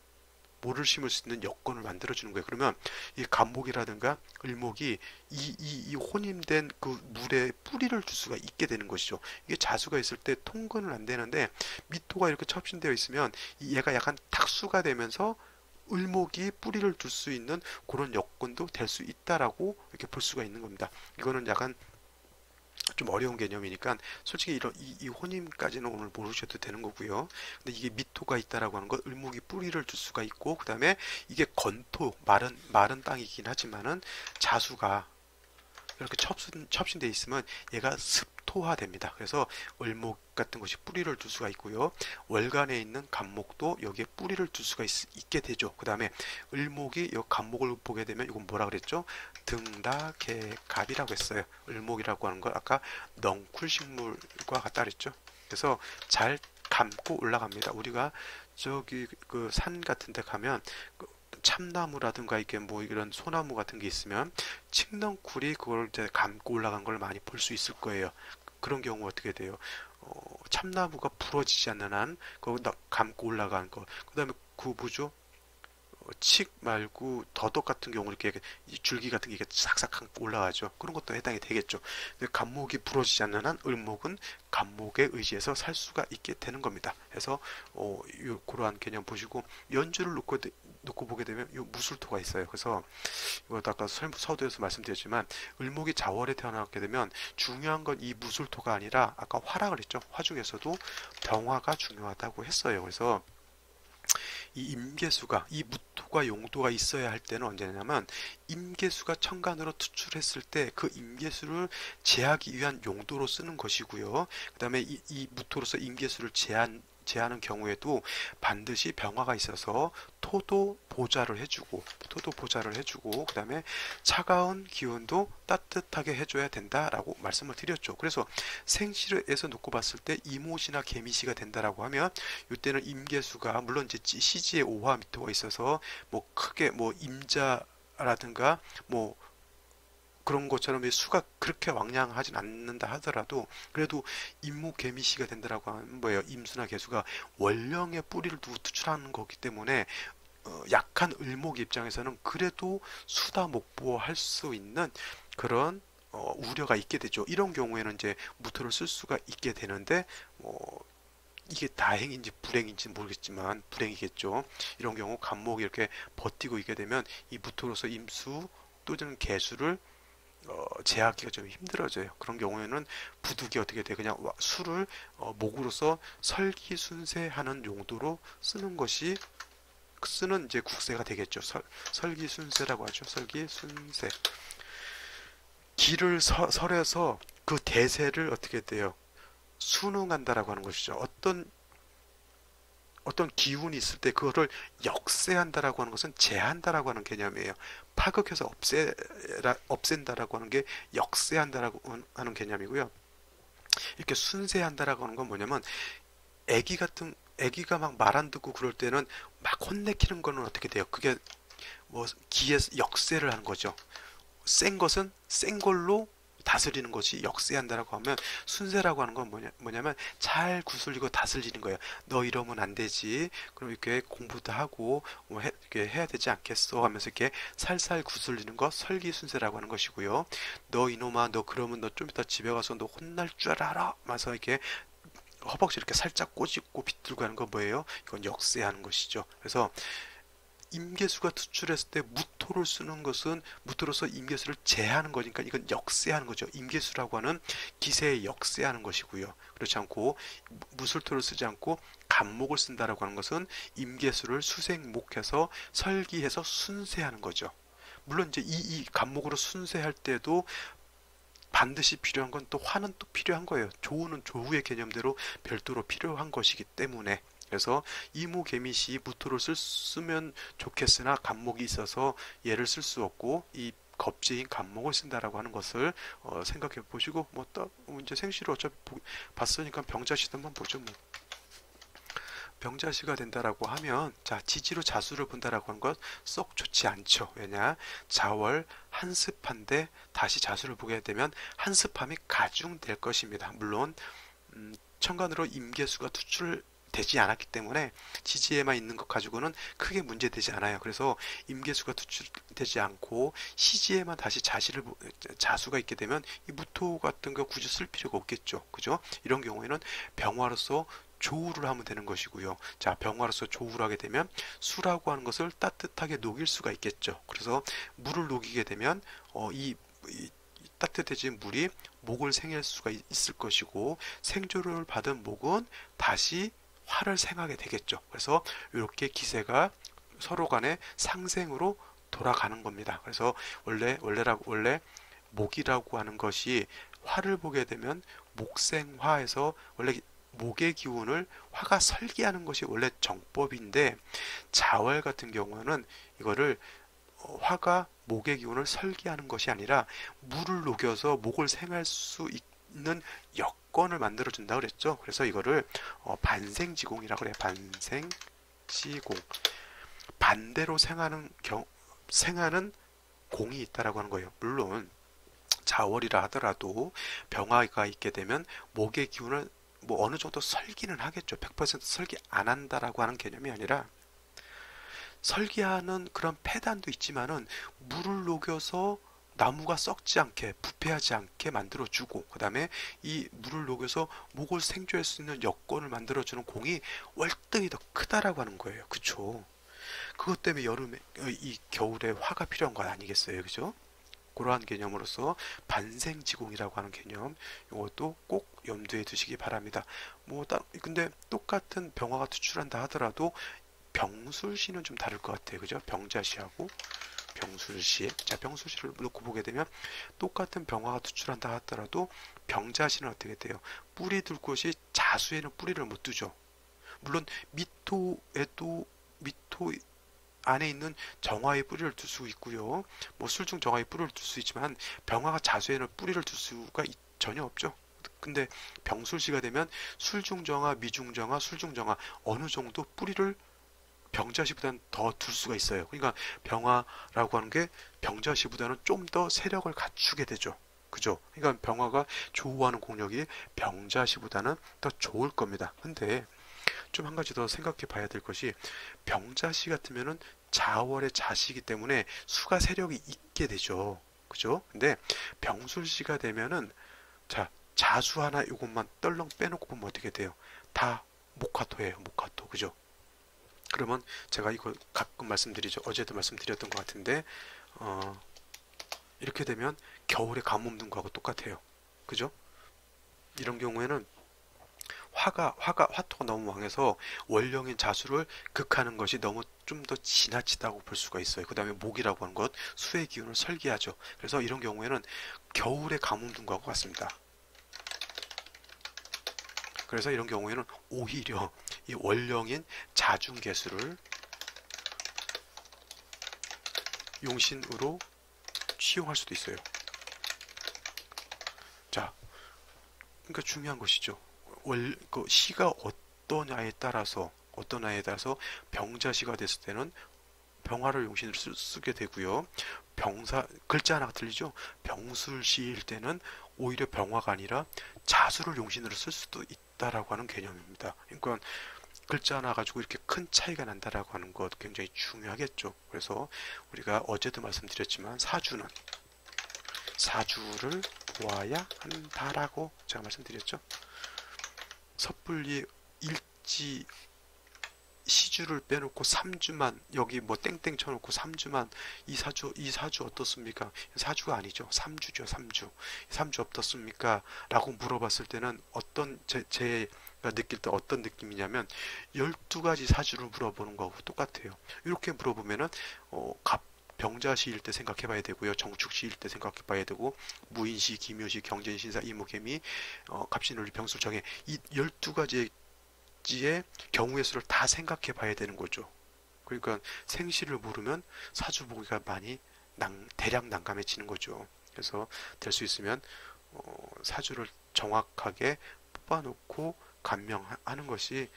여건을 만들어주는 거예요. 그러면 이 간목이라든가 을목이 이 혼임된 그 물에 뿌리를 줄 수가 있게 되는 것이죠. 이게 자수가 있을 때 통근은 안 되는데 미토가 이렇게 첩신되어 있으면 얘가 약간 탁수가 되면서 을목이 뿌리를 둘 수 있는 그런 여건도 될 수 있다라고 이렇게 볼 수가 있는 겁니다. 이거는 약간 좀 어려운 개념이니까 솔직히 이 혼임까지는 오늘 모르셔도 되는 거고요. 근데 이게 미토가 있다라고 하는 건 을목이 뿌리를 둘 수가 있고 그 다음에 이게 건토 마른 땅이긴 하지만은 자수가 이렇게 첩신돼 있으면 얘가 습토화됩니다. 그래서 을목 같은 것이 뿌리를 둘 수가 있고요. 월간에 있는 간목도 여기에 뿌리를 둘 수가 있게 되죠. 그 다음에 을목이 이 간목을 보게 되면 이건 뭐라 그랬죠? 등다개갑이라고 했어요. 을목이라고 하는 건 아까 넝쿨식물과 같다 그랬죠. 그래서 잘 감고 올라갑니다. 우리가 저기 그 산 같은 데 가면 참나무라든가 이게 뭐 이런 소나무 같은 게 있으면 칡넝쿨이 그걸 이제 감고 올라간 걸 많이 볼 수 있을 거예요. 그런 경우 어떻게 돼요? 참나무가 부러지지 않는 한 그거 감고 올라간 거. 그다음에 그 뭐죠? 칡 말고 더덕 같은 경우는 이렇게 줄기 같은 게 싹싹 올라가죠. 그런 것도 해당이 되겠죠. 근데 간목이 부러지지 않는 한 을목은 간목에 의지해서 살 수가 있게 되는 겁니다. 그래서 그러한 개념 보시고 연주를 놓고 보게 되면 이 무술토가 있어요. 그래서 이것도 아까 서두에서 말씀드렸지만 을목이 자월에 태어나게 되면 중요한 건 이 무술토가 아니라 아까 화라 그랬죠. 화 중에서도 병화가 중요하다고 했어요. 그래서 이 임계수가 이 무토가 용도가 있어야 할 때는 언제냐면 임계수가 천간으로 투출했을 때 그 임계수를 제하기 위한 용도로 쓰는 것이고요. 그 다음에 이 무토로서 임계수를 제하는 경우에도 반드시 병화가 있어서 토도 보좌를 해주고 그 다음에 차가운 기운도 따뜻하게 해줘야 된다라고 말씀을 드렸죠. 그래서 생시에서 놓고 봤을 때 이모시나 개미시가 된다라고 하면 이때는 임계수가 물론 이제 시지에 오화 미토가 있어서 뭐 크게 뭐 임자라든가 뭐 그런 것처럼 수가 그렇게 왕량하진 않는다 하더라도 그래도 임무개미시가 된다라고 하면 뭐예요? 임수나 개수가 원령의 뿌리를 두고 투출하는 거기 때문에 약한 을목 입장에서는 그래도 수다 목보할 수 있는 그런 우려가 있게 되죠. 이런 경우에는 이제 무토를 쓸 수가 있게 되는데 이게 다행인지 불행인지 모르겠지만 불행이겠죠. 이런 경우 간목이 이렇게 버티고 있게 되면 이 무토로서 임수 또는 개수를 제하기가 좀 힘들어져요. 그런 경우에는 부득이 어떻게 돼? 그냥 수를 목으로서 설기순세하는 용도로 쓰는 이제 국세가 되겠죠. 설기순세라고 하죠. 설기순세. 기를 설해서 그 대세를 어떻게 돼요? 순응한다라고 하는 것이죠. 어떤 기운이 있을 때 그거를 역세한다라고 하는 것은 제한다라고 하는 개념이에요. 파극해서 없앤다라고 하는 게 역세한다라고 하는 개념이고요. 이렇게 순세한다라고 하는 건 뭐냐면 애기가 막 말 안 듣고 그럴 때는 막 혼내키는 거는 어떻게 돼요? 그게 뭐 기에 역세를 하는 거죠. 센 것은 센 걸로 다스리는 것이 역세한다라고 하면 순세라고 하는 건 뭐냐면 잘 구슬리고 다스리는 거예요. 너 이러면 안 되지. 그럼 이렇게 공부도 하고 이렇게 해야 되지 않겠어 하면서 이렇게 살살 구슬리는 것 설기순세라고 하는 것이고요. 너 이놈아 너 그러면 너 좀 이따 집에 가서 너 혼날 줄 알아. 마서 이렇게 허벅지 이렇게 살짝 꼬집고 비틀고 하는 건 뭐예요? 이건 역세하는 것이죠. 그래서 임계수가 투출했을 때 무토를 쓰는 것은 무토로서 임계수를 제하는 거니까 이건 역세하는 거죠. 임계수라고 하는 기세에 역세하는 것이고요. 그렇지 않고 무술토를 쓰지 않고 간목을 쓴다라고 하는 것은 임계수를 수생목해서 설기해서 순세하는 거죠. 물론 이제 이 간목으로 순세할 때도 반드시 필요한 건 또 화는 또 필요한 거예요. 조우는 조우의 개념대로 별도로 필요한 것이기 때문에 그래서 이무개미시 무토를 쓰면 좋겠으나 간목이 있어서 얘를 쓸 수 없고 이 겁제인 간목을 쓴다라고 하는 것을 생각해 보시고 이제 생시를 어차피 봤으니까 병자시도 한번 보죠. 뭐. 병자시가 된다라고 하면 자 지지로 자수를 본다라고 하는 것 썩 좋지 않죠. 왜냐 자월 한습한데 다시 자수를 보게 되면 한습함이 가중될 것입니다. 물론 천간으로 임계수가 투출되지 않았기 때문에 지지에만 있는 것 가지고는 크게 문제되지 않아요. 그래서 임계수가 투출되지 않고 시지에만 다시 자수가 있게 되면 이 무토 같은 거 굳이 쓸 필요가 없겠죠. 그죠? 이런 경우에는 병화로서 조우를 하면 되는 것이고요. 자, 병화로서 조우를 하게 되면 수라고 하는 것을 따뜻하게 녹일 수가 있겠죠. 그래서 물을 녹이게 되면 이 따뜻해진 물이 목을 생할 수가 있을 것이고 생조를 받은 목은 다시 화를 생하게 되겠죠. 그래서 이렇게 기세가 서로 간에 상생으로 돌아가는 겁니다. 그래서 원래 목이라고 하는 것이 화를 보게 되면 목생화에서 원래 목의 기운을 화가 설기하는 것이 원래 정법인데 자월 같은 경우는 이거를 화가 목의 기운을 설기하는 것이 아니라 물을 녹여서 목을 생할 수 있는 여건을 만들어 준다 그랬죠. 그래서 이거를 반생지공이라고 그래요. 반생지공. 반대로 생하는 공이 있다라고 하는 거예요. 물론 자월이라 하더라도 병화가 있게 되면 목의 기운을 뭐 어느 정도 설기는 하겠죠. 100% 설기 안 한다라고 하는 개념이 아니라 설기하는 그런 폐단도 있지만은 물을 녹여서 나무가 썩지 않게 부패하지 않게 만들어주고 그 다음에 이 물을 녹여서 목을 생조할 수 있는 여건을 만들어주는 공이 월등히 더 크다라고 하는 거예요. 그쵸? 그것 때문에 이 겨울에 화가 필요한 건 아니겠어요. 그죠? 그러한 개념으로서 반생지공이라고 하는 개념 이것도 꼭 염두에 두시기 바랍니다. 근데 똑같은 병화가 투출한다 하더라도 병술시는 좀 다를 것 같아요. 그죠? 병자시하고 병술시. 자, 병술시를 놓고 보게 되면 똑같은 병화가 투출한다 하더라도 병자시는 어떻게 돼요? 뿌리 둘 곳이 자수에는 뿌리를 못 두죠. 물론 미토에도 미토 안에 있는 정화의 뿌리를 둘 수 있고요. 뭐 술중 정화의 뿌리를 둘 수 있지만 병화가 자수에는 뿌리를 둘 수가 전혀 없죠. 근데 병술시가 되면 술중정화, 미중정화, 술중정화 어느 정도 뿌리를 병자시보다는 더 둘 수가 있어요. 그러니까 병화라고 하는 게 병자시보다는 좀 더 세력을 갖추게 되죠. 그죠? 그러니까 병화가 좋아하는 공력이 병자시보다는 더 좋을 겁니다. 근데 좀 한 가지 더 생각해 봐야 될 것이 병자시 같으면은 자월의 자시이기 때문에 수가 세력이 있게 되죠. 그죠? 근데 병술시가 되면은 자, 자수 하나 이것만 떨렁 빼놓고 보면 어떻게 돼요? 다 목화토예요. 목화토. 그죠? 그러면 제가 이거 가끔 말씀드리죠. 어제도 말씀드렸던 것 같은데 이렇게 되면 겨울에 가뭄 든 거하고 똑같아요. 그죠? 이런 경우에는 화토가 너무 왕해서 원령인 자수를 극하는 것이 너무 좀 더 지나치다고 볼 수가 있어요. 그 다음에 목이라고 하는 것, 수의 기운을 설계하죠. 그래서 이런 경우에는 겨울에 가뭄 든 것과 같습니다. 그래서 이런 경우에는 오히려 이 원령인 자중개수를 용신으로 취용할 수도 있어요. 자, 그러니까 중요한 것이죠. 그 시가 어떠냐에 따라서 병자시가 됐을 때는 병화를 용신으로 쓰게 되고요. 병사 글자 하나가 틀리죠. 병술시일 때는 오히려 병화가 아니라 자수를 용신으로 쓸 수도 있다라고 하는 개념입니다. 그러니까 글자 하나 가지고 이렇게 큰 차이가 난다라고 하는 것 굉장히 중요하겠죠. 그래서 우리가 어제도 말씀드렸지만 사주를 보아야 한다라고 제가 말씀드렸죠. 섣불리 일지 시주를 빼놓고 3주만 여기 뭐 땡땡 쳐놓고 3주만 이 사주 어떻습니까? 사주가 아니죠. 3주죠. 3주 어떻습니까? 라고 물어봤을 때는 어떤 제가 느낄 때 어떤 느낌이냐면 12가지 사주를 물어보는 거하고 똑같아요. 이렇게 물어보면은 병자시일 때 생각해 봐야 되고요. 정축시일 때 생각해 봐야 되고 무인시, 기묘시, 경전신사, 이목개미, 갑신을리, 병술정해 이 12가지의 경우의 수를 다 생각해 봐야 되는 거죠. 그러니까 생시를 모르면 사주 보기가 많이 대략 난감해지는 거죠. 그래서 될 수 있으면 사주를 정확하게 뽑아놓고 간명하는 것이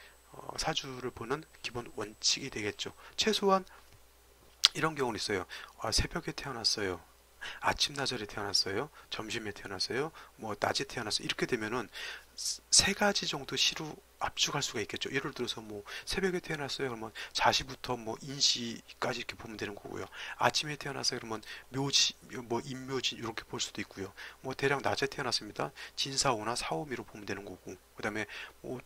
사주를 보는 기본 원칙이 되겠죠. 최소한 이런 경우는 있어요. 새벽에 태어났어요. 아침 나절에 태어났어요. 점심에 태어났어요. 뭐 낮에 태어났어요. 이렇게 되면은 세 가지 정도 시로 압축할 수가 있겠죠. 예를 들어서 뭐 새벽에 태어났어요. 그러면 자시부터 뭐 인시까지 이렇게 보면 되는 거고요. 아침에 태어났어요. 그러면 묘지, 뭐 인묘지 이렇게 볼 수도 있고요. 뭐 대략 낮에 태어났습니다. 진사오나 사오미로 보면 되는 거고. 그다음에 뭐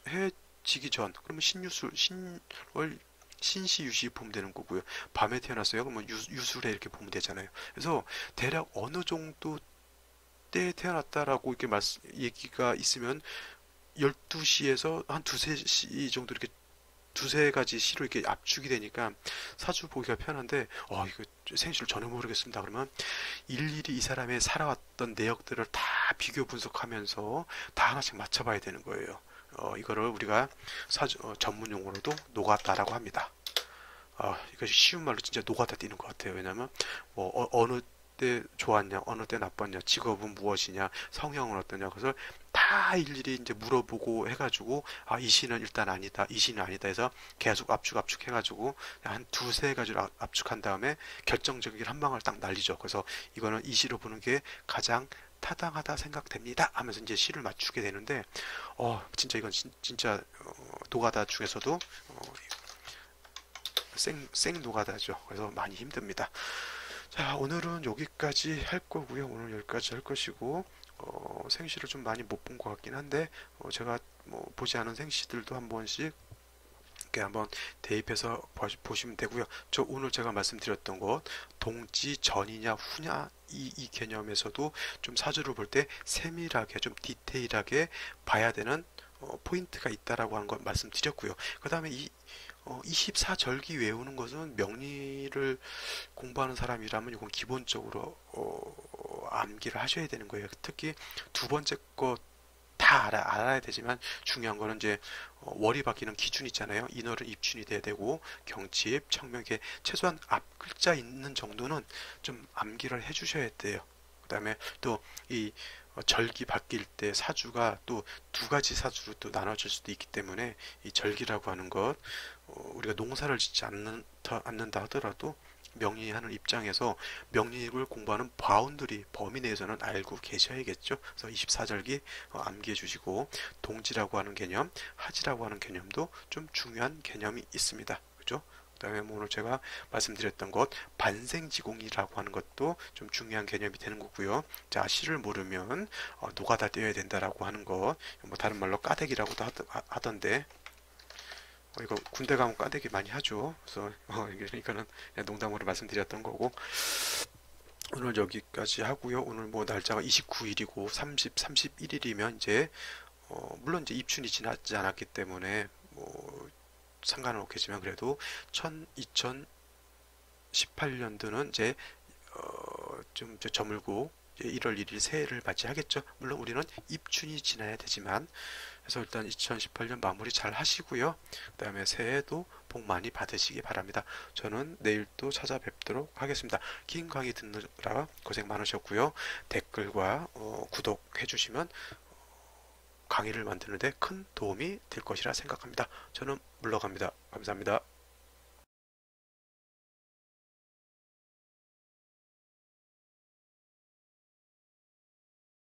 해 지기 전 그러면 신유술, 신월 신시 유시 보면 되는 거고요. 밤에 태어났어요. 그러면 유술해 이렇게 보면 되잖아요. 그래서 대략 어느 정도 때에 태어났다라고 이렇게 얘기가 있으면 12시에서 한 두세 시 정도 이렇게 두세 가지 시로 이렇게 압축이 되니까 사주 보기가 편한데 이거 생시를 전혀 모르겠습니다. 그러면 일일이 이 사람의 살아왔던 내역들을 다 비교 분석하면서 다 하나씩 맞춰봐야 되는 거예요. 이거를 우리가 전문 용어로도 노가다라고 합니다. 이것이 쉬운 말로 진짜 노가다 뛰는 것 같아요. 왜냐면 뭐 어느 때 좋았냐, 어느 때 나빴냐, 직업은 무엇이냐, 성향은 어떠냐, 그것을 다 일일이 이제 물어보고 해가지고 이 시는 일단 아니다, 이 시는 아니다 해서 계속 압축 해가지고 한 두세 가지를 압축한 다음에 결정적인 한 방을 딱 날리죠. 그래서 이거는 이 시로 보는 게 가장 타당하다 생각됩니다 하면서 이제 시를 맞추게 되는데 진짜 이건 진짜 노가다 중에서도 생 노가다죠. 그래서 많이 힘듭니다. 자, 오늘은 여기까지 할 거고요. 오늘 여기까지 할 것이고 생시를 좀 많이 못 본 것 같긴 한데 제가 뭐 보지 않은 생시들도 한 번씩 이렇게 한번 대입해서 보시면 되고요. 저 오늘 제가 말씀드렸던 것 동지 전이냐 후냐 이 개념에서도 좀 사주를 볼 때 세밀하게 좀 디테일하게 봐야 되는 포인트가 있다라고 하는 걸 말씀드렸고요. 그 다음에 24절기 외우는 것은 명리를 공부하는 사람이라면 이건 기본적으로 암기를 하셔야 되는 거예요. 특히 두 번째 거 다 알아야 되지만 중요한 거는 이제 월이 바뀌는 기준 있잖아요. 인월은 입춘이 돼야 되고 경칩, 청명에 최소한 앞 글자 있는 정도는 좀 암기를 해주셔야 돼요. 그 그다음에 또 이 절기 바뀔 때 사주가 또 두 가지 사주로 또 나눠질 수도 있기 때문에 이 절기라고 하는 것, 우리가 농사를 짓지 않는다 하더라도 명리하는 입장에서 명리를 공부하는 바운드리 범위 내에서는 알고 계셔야겠죠. 그래서 24절기 암기해 주시고, 동지라고 하는 개념, 하지라고 하는 개념도 좀 중요한 개념이 있습니다. 그죠? 그다음에 뭐 오늘 제가 말씀드렸던 것 반생지공이라고 하는 것도 좀 중요한 개념이 되는 거고요. 자, 시를 모르면 노가다 떼어야 된다라고 하는 것, 뭐 다른 말로 까대기라고도 하던데, 이거 군대 가면 까대기 많이 하죠. 그래서 그러니까는 그냥 농담으로 말씀드렸던 거고, 오늘 여기까지 하고요. 오늘 뭐 날짜가 29일이고 30, 31일이면 이제 물론 이제 입춘이 지나지 않았기 때문에 뭐 상관은 없겠지만, 그래도 2018년도는 이제 좀 이제 저물고 이제 1월 1일 새해를 맞이하겠죠. 물론 우리는 입춘이 지나야 되지만, 그래서 일단 2018년 마무리 잘 하시고요. 그 다음에 새해도 복 많이 받으시기 바랍니다. 저는 내일 또 찾아뵙도록 하겠습니다. 긴 강의 듣느라 고생 많으셨고요. 댓글과 구독해 주시면 강의를 만드는데 큰 도움이 될 것이라 생각합니다. 저는 물러갑니다. 감사합니다.